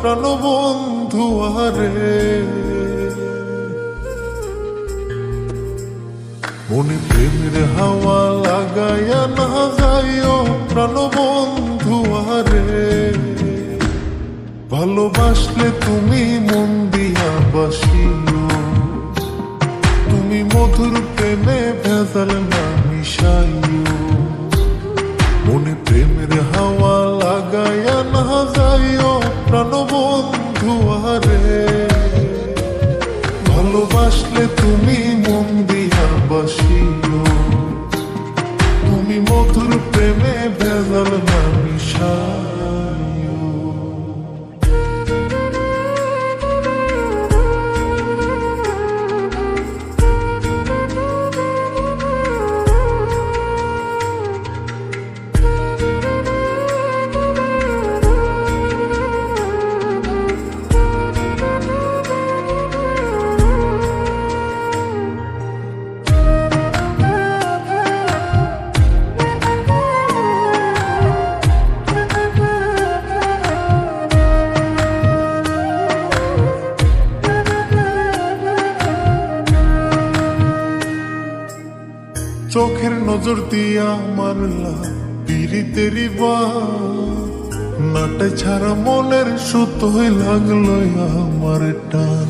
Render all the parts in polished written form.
প্রাণবন্ধু আরে। মনে প্রেমের হাওয়া লাগাইয়া না যাইও প্রাণবন্ধু আরে। ভালোবাসলে তুমি মন দিয়া বাসিও, তুমি মধুর প্রেমে ভেজাল না মিশাইও। মনে প্রেমের হাওয়া লাগাইয়া না যাইও প্রাণবন্ধু আরে। ভালোবাসলে তুমি মন দিয়া বাসিও, তুমি মধুর প্রেমে ভেজাল না মিশাইও। চোখের নজর দিয়া মারলা পিরিতেরি নাটে ছাড়া মনের সুতোই লাগলো আমার টান।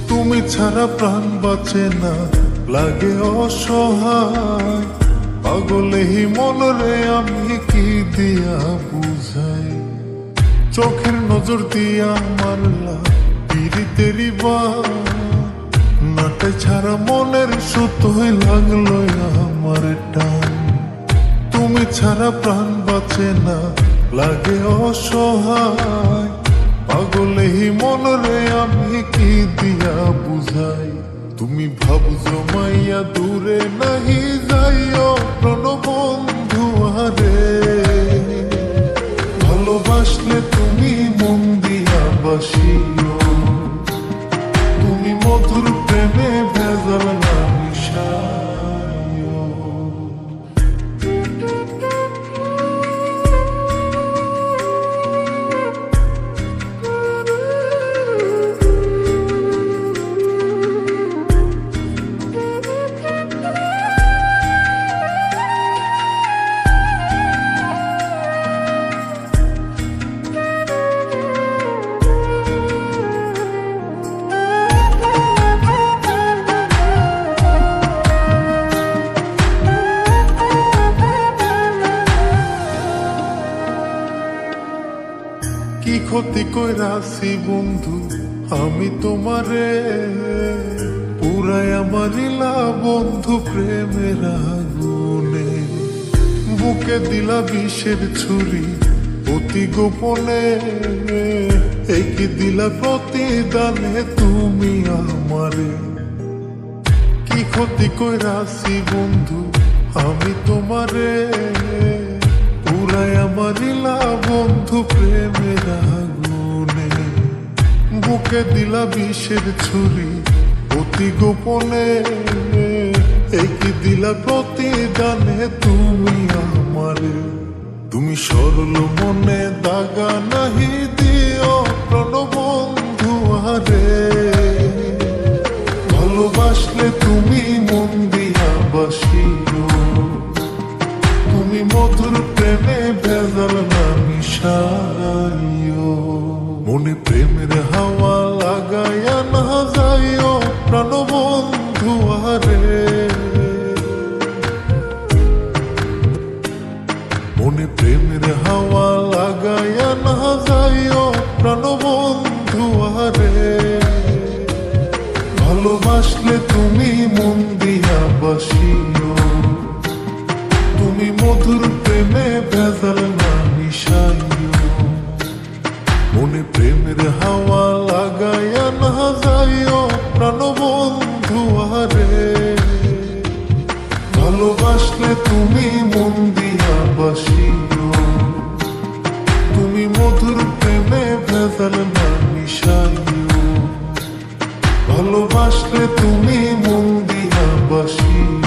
তুমি ছাড়া প্রাণ বাঁচে না, লাগে অসহায়। পাগলেহি মনরে আমি কি দিয়া বুঝাই। চোখের নজর দিয়া মারলা পিরিতেরি নাটে ছাড়া মনের সুতোই লাগলো আমার টান। তুমি ছাড়া প্রাণ বাঁচে না, লাগে অসহায়। পাগলেহি মনরে আমি কি দিয়া বুঝাই। তুমি ভাবছো মাইয়া দূরে নাহি যাইও প্রাণবন্ধু আরে। ভালোবাসলে তুমি মন দিয়া বাসিও, তুমি মধুর প্রেমে ভেজাল না মিশাইও। কি ক্ষতি কইরাছি বন্ধু আমি তোমারে। পুরাই আমারিলা বন্ধু প্রেমের আগুনে। বুকে দিলা বিষের ছুরি অতি গোপনে। এই কি দিলা প্রতিদানে তুমি আমারে। কি ক্ষতি কইরাছি বন্ধু আমি তোমারে। পুরাই আমারিলা বন্ধু প্রেমের আগুনে। বুকে দিলা বিষের ছুরি অতি গোপনে। এই কি দিলা প্রতিদানে তুমি আমারে। তুমি সরল মনে দাগা নাহি দিও প্রাণবন্ধু আরে। ভালোবাসলে তুমি মন দিয়া বাসিও, তুমি মধুর প্রেমে ভেজাল না মিশাইও। মনে প্রেমের হাওয়া লাগাইয়া না যাইও প্রাণবন্ধু আরে। মনে প্রেমের হাওয়া লাগাইয়া না যাইও প্রাণবন্ধু আরে। ভালোবাসলে তুমি মন দিয়া বাসিও, তুমি মধুর প্রেমে ভেজাল না মিশাইও। মনে প্রেমের হাওয়া লাগাইয়া না যাইও প্রাণবন্ধু আরে। ভালোবাসলে তুমি মন দিয়া বাসিও, তুমি মধুর প্রেমে ভেজাল না মিশাইও। ভালোবাসলে তুমি মন দিয়া বাসিও।